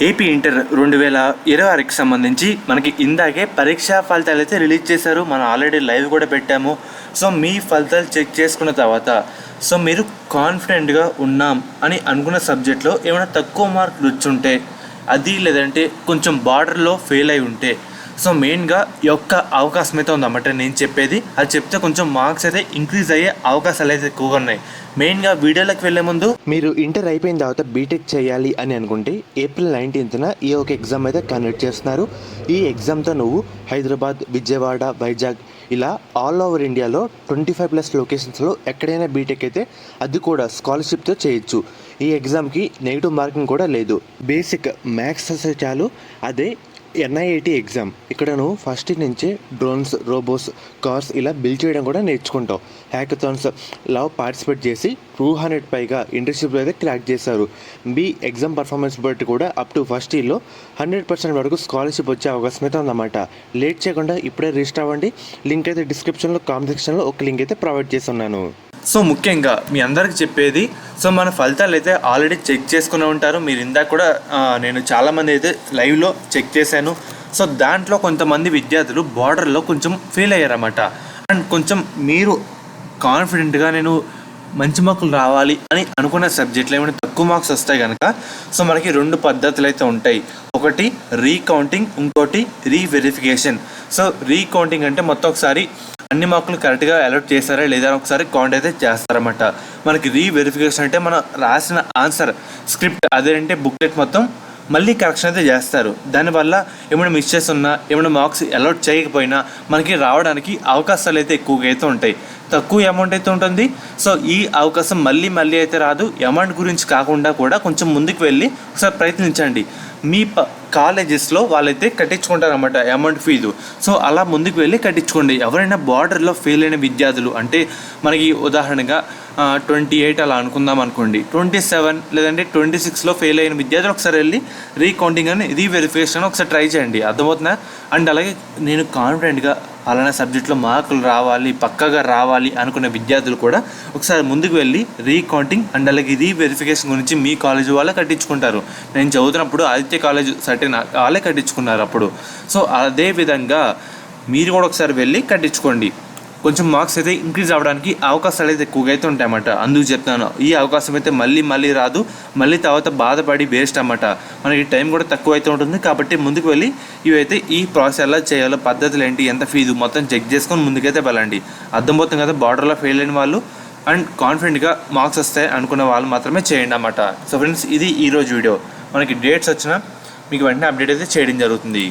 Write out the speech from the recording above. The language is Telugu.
ఏపీ ఇంటర్ 2026కి సంబంధించి మనకి ఇందాకే పరీక్షా ఫలితాలు అయితే రిలీజ్ చేశారు. మనం ఆల్రెడీ లైవ్ కూడా పెట్టాము. సో మీ ఫలితాలు చెక్ చేసుకున్న తర్వాత సో మీరు కాన్ఫిడెంట్గా ఉన్నాం అని అనుకున్న సబ్జెక్ట్లో ఏమైనా తక్కువ మార్కులు వచ్చుంటే అది, లేదంటే కొంచెం బార్డర్లో ఫెయిల్ అయి ఉంటే సో మెయిన్గా ఈ యొక్క అవకాశం అయితే ఉందన్నమాట. నేను చెప్పేది అది చెప్తే కొంచెం మార్క్స్ అయితే ఇంక్రీజ్ అయ్యే అవకాశాలు అయితే ఎక్కువగా ఉన్నాయి. మెయిన్గా వీడియోలోకి వెళ్ళే ముందు మీరు ఇంటర్ అయిపోయిన తర్వాత బీటెక్ చేయాలి అని అనుకుంటే ఏప్రిల్ 19న ఈ ఒక ఎగ్జామ్ అయితే కండక్ట్ చేస్తున్నారు. ఈ ఎగ్జామ్తో నువ్వు హైదరాబాద్, విజయవాడ, వైజాగ్ ఇలా ఆల్ ఓవర్ ఇండియాలో 25+ లొకేషన్స్లో ఎక్కడైనా బీటెక్ అయితే అది కూడా స్కాలర్షిప్తో చేయొచ్చు. ఈ ఎగ్జామ్కి నెగిటివ్ మార్కింగ్ కూడా లేదు. బేసిక్ మ్యాథ్స్ వస్తే చాలు. అదే NIIT ఎగ్జామ్. ఇక్కడ నువ్వు ఫస్ట్ నుంచే డ్రోన్స్, రోబోట్స్, కార్స్ ఇలా బిల్డ్ చేయడం కూడా నేర్చుకుంటావు. హ్యాకథాన్స్ ఇలా పార్టిసిపేట్ చేసి 200 పైగా ఇంటర్న్షిప్లో అయితే క్రాక్ చేశారు. మీ ఎగ్జామ్ పర్ఫార్మెన్స్ బట్టి కూడా అప్ టు ఫస్ట్ ఇయర్లో 100% వరకు స్కాలర్షిప్ వచ్చే అవకాశం అయితే ఉందన్నమాట. లేట్ చేయకుండా ఇప్పుడే రిజిస్టర్ అవ్వండి. లింక్ అయితే డిస్క్రిప్షన్లో, కామెంట్ సెక్షన్లో ఒక లింక్ అయితే ప్రొవైడ్ చేసి ఉన్నాను. సో ముఖ్యంగా మీ అందరికి చెప్పేది, సో మన ఫలితాలు అయితే ఆల్రెడీ చెక్ చేసుకుని ఉంటారు. మీరు ఇందాక కూడా నేను చాలామంది అయితే లైవ్లో చెక్ చేశాను. సో దాంట్లో కొంతమంది విద్యార్థులు బార్డర్లో కొంచెం ఫెయిల్ అయ్యారన్నమాట. అండ్ కొంచెం మీరు కాన్ఫిడెంట్గా నేను మంచి మార్కులు రావాలి అని అనుకున్న సబ్జెక్ట్లో ఏమైనా తక్కువ మార్క్స్ వస్తాయి కనుక సో మనకి 2 పద్ధతులు అయితే ఉంటాయి. ఒకటి రీకౌంటింగ్, ఇంకోటి రీవెరిఫికేషన్. సో రీకౌంటింగ్ అంటే మొత్తం ఒకసారి అన్ని మార్కులు కరెక్ట్గా అలర్ట్ చేస్తారా లేదా ఒకసారి కౌంట్ అయితే చేస్తారన్నమాట. మనకి రీవెరిఫికేషన్ అంటే మనం రాసిన ఆన్సర్ స్క్రిప్ట్ అదేంటే బుక్లెట్ మొత్తం మళ్ళీ కరెక్షన్ అయితే చేస్తారు. దానివల్ల ఏమైనా మిస్టేక్స్ ఉన్నా, ఏమైనా మార్క్స్ అలర్ట్ చేయకపోయినా మనకి రావడానికి అవకాశాలు అయితే ఎక్కువగా అయితే ఉంటాయి. తక్కువ అమౌంట్ అయితే ఉంటుంది. సో ఈ అవకాశం మళ్ళీ అయితే రాదు. అమౌంట్ గురించి కాకుండా కూడా కొంచెం ముందుకు వెళ్ళి ఒకసారి ప్రయత్నించండి. మీ కాలేజెస్లో వాళ్ళైతే కట్టించుకుంటారన్నమాట అమౌంట్ ఫీజు. సో అలా ముందుకు వెళ్ళి కట్టించుకోండి. ఎవరైనా బార్డర్లో ఫెయిల్ అయిన విద్యార్థులు అంటే మనకి ఉదాహరణగా 28 అలా అనుకుందాం అనుకోండి, 27 లేదంటే 26లో ఫెయిల్ అయిన విద్యార్థులు ఒకసారి వెళ్ళి రీకౌంటింగ్ అని రీవెరిఫికేషన్ ఒకసారి ట్రై చేయండి. అర్థమవుతుందా? అండ్ అలాగే నేను కాన్ఫిడెంట్గా అలానే సబ్జెక్ట్లో మార్కులు రావాలి, పక్కగా రావాలి అనుకున్న విద్యార్థులు కూడా ఒకసారి ముందుకు వెళ్ళి రీకౌంటింగ్ అండ్ అలాగే రీవెరిఫికేషన్ గురించి మీ కాలేజ్ వాళ్ళే కట్టించుకుంటారు. నేను చదువుతున్నప్పుడు ఆదిత్య కాలేజ్ సర్టిన్ వాళ్ళే కట్టించుకున్నారు అప్పుడు. సో అదే విధంగా మీరు కూడా ఒకసారి వెళ్ళి కట్టించుకోండి. కొంచెం మార్క్స్ అయితే ఇంక్రీజ్ అవ్వడానికి అవకాశాలు అయితే ఎక్కువగా అయితే ఉంటాయన్నమాట. అందుకు చెప్తాను, ఈ అవకాశం అయితే మళ్ళీ రాదు. మళ్ళీ తర్వాత బాధపడి వేస్ట్ అన్నమాట. మనకి టైం కూడా తక్కువ అయితే ఉంటుంది. కాబట్టి ముందుకు వెళ్ళి ఇవైతే ఈ ప్రాసెస్ ఎలా చేయాలో, పద్ధతులు ఏంటి, ఎంత ఫీజు మొత్తం చెక్ చేసుకొని ముందుకైతే వెళ్ళండి. అర్థమవుతుంది కదా? బార్డర్లో ఫెయిల్ అయిన వాళ్ళు అండ్ కాన్ఫిడెంట్గా మార్క్స్ వస్తాయి అనుకున్న వాళ్ళు మాత్రమే చేయండి అన్నమాట. సో ఫ్రెండ్స్, ఇది ఈరోజు వీడియో. మనకి డేట్స్ వచ్చినా మీకు వెంటనే అప్డేట్ అయితే చేయడం జరుగుతుంది.